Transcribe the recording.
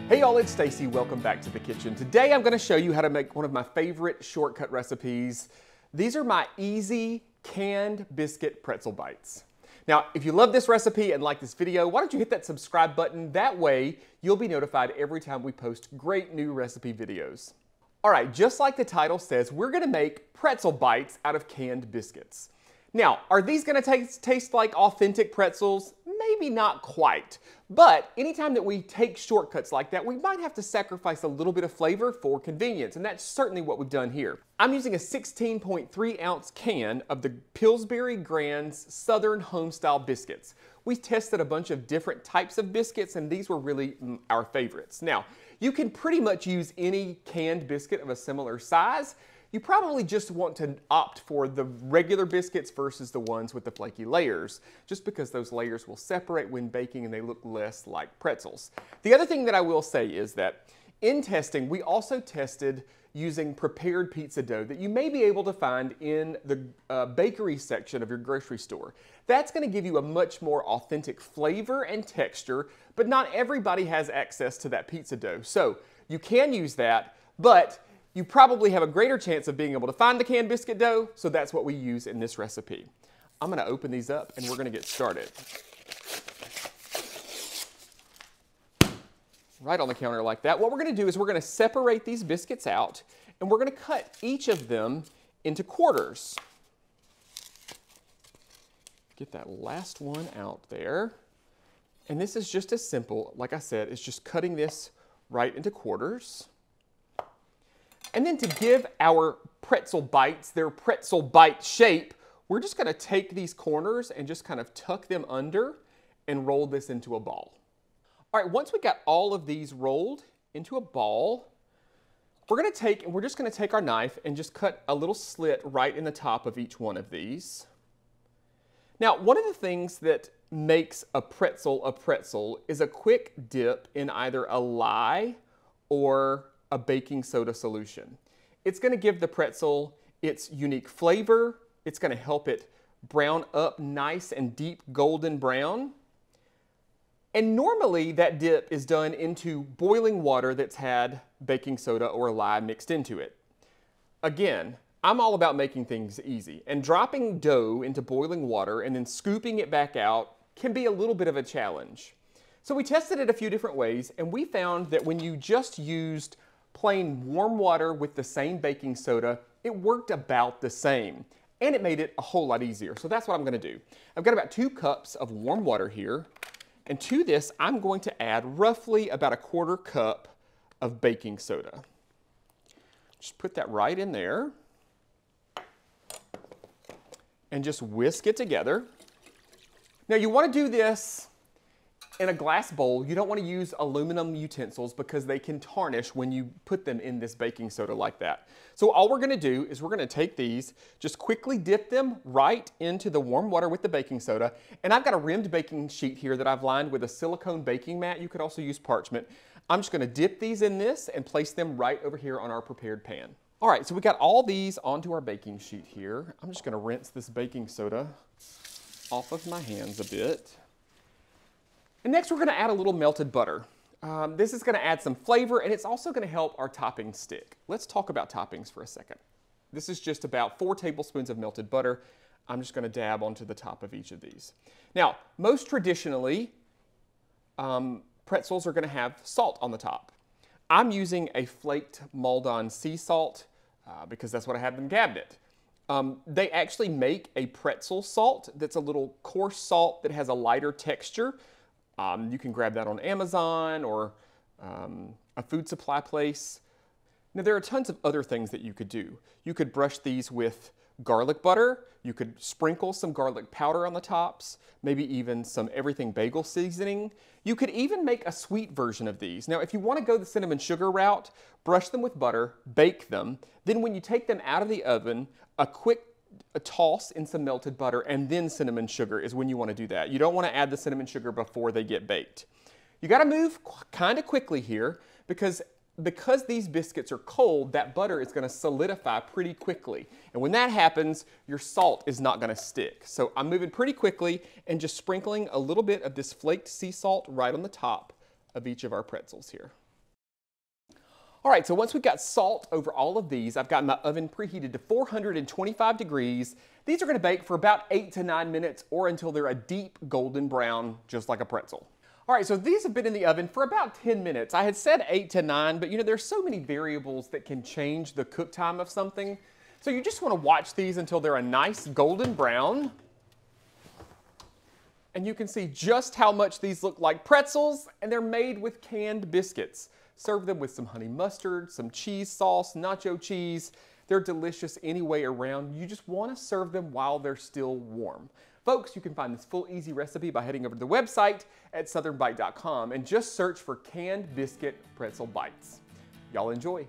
Hey y'all, it's Stacy. Welcome back to the kitchen. Today I'm going to show you how to make one of my favorite shortcut recipes. These are my easy canned biscuit pretzel bites. Now, if you love this recipe and like this video, why don't you hit that subscribe button? That way you'll be notified every time we post great new recipe videos. All right, just like the title says, we're going to make pretzel bites out of canned biscuits. Now, are these going to taste like authentic pretzels? Maybe not quite, but anytime that we take shortcuts like that, we might have to sacrifice a little bit of flavor for convenience, and that's certainly what we've done here. I'm using a 16.3 ounce can of the Pillsbury Grand's Southern Homestyle biscuits. We tested a bunch of different types of biscuits, and these were really our favorites. Now, you can pretty much use any canned biscuit of a similar size. You probably just want to opt for the regular biscuits versus the ones with the flaky layers, just because those layers will separate when baking and they look less like pretzels. The other thing that I will say is that in testing, we also tested using prepared pizza dough that you may be able to find in the bakery section of your grocery store. That's going to give you a much more authentic flavor and texture, but not everybody has access to that pizza dough. So you can use that, but you probably have a greater chance of being able to find the canned biscuit dough, so that's what we use in this recipe. I'm going to open these up and we're going to get started. Right on the counter like that. What we're going to do is we're going to separate these biscuits out and we're going to cut each of them into quarters. Get that last one out there. And this is just as simple, like I said, it's just cutting this right into quarters. And then to give our pretzel bites their pretzel bite shape, we're just going to take these corners and just kind of tuck them under and roll this into a ball. All right, once we got all of these rolled into a ball, we're just going to take our knife and just cut a little slit right in the top of each one of these. Now, one of the things that makes a pretzel is a quick dip in either a lye or a baking soda solution. It's going to give the pretzel its unique flavor. It's going to help it brown up nice and deep golden brown. And normally that dip is done into boiling water that's had baking soda or lye mixed into it. Again, I'm all about making things easy, and dropping dough into boiling water and then scooping it back out can be a little bit of a challenge. So we tested it a few different ways, and we found that when you just used plain warm water with the same baking soda, it worked about the same, and it made it a whole lot easier. So that's what I'm going to do. I've got about 2 cups of warm water here, and to this I'm going to add roughly about a 1/4 cup of baking soda. Just put that right in there and just whisk it together. Now you want to do this in a glass bowl. You don't want to use aluminum utensils because they can tarnish when you put them in this baking soda like that. So all we're going to do is we're going to take these, just quickly dip them right into the warm water with the baking soda. And I've got a rimmed baking sheet here that I've lined with a silicone baking mat. You could also use parchment. I'm just going to dip these in this and place them right over here on our prepared pan. All right, so we got all these onto our baking sheet here. I'm just going to rinse this baking soda off of my hands a bit. And next we're going to add a little melted butter. This is going to add some flavor, and it's also going to help our toppings stick. Let's talk about toppings for a second. This is just about 4 tablespoons of melted butter. I'm just going to dab onto the top of each of these. Now, most traditionally, pretzels are going to have salt on the top. I'm using a flaked Maldon sea salt because that's what I have in the cabinet. They actually make a pretzel salt that's a little coarse salt that has a lighter texture. You can grab that on Amazon or a food supply place. Now there are tons of other things that you could do. You could brush these with garlic butter. You could sprinkle some garlic powder on the tops, maybe even some everything bagel seasoning. You could even make a sweet version of these. Now if you want to go the cinnamon sugar route, brush them with butter, bake them. Then when you take them out of the oven, a toss in some melted butter and then cinnamon sugar is when you want to do that. You don't want to add the cinnamon sugar before they get baked. You got to move kind of quickly here because these biscuits are cold, that butter is going to solidify pretty quickly. And when that happens, your salt is not going to stick. So I'm moving pretty quickly and just sprinkling a little bit of this flaked sea salt right on the top of each of our pretzels here. All right, so once we've got salt over all of these, I've got my oven preheated to 425 degrees. These are gonna bake for about 8 to 9 minutes or until they're a deep golden brown, just like a pretzel. All right, so these have been in the oven for about 10 minutes. I had said 8 to 9, but you know, there's so many variables that can change the cook time of something. So you just wanna watch these until they're a nice golden brown. And you can see just how much these look like pretzels, and they're made with canned biscuits. Serve them with some honey mustard, some cheese sauce, nacho cheese. They're delicious any way around. You just want to serve them while they're still warm. Folks, you can find this full easy recipe by heading over to the website at southernbite.com and just search for Canned Biscuit Pretzel Bites. Y'all enjoy.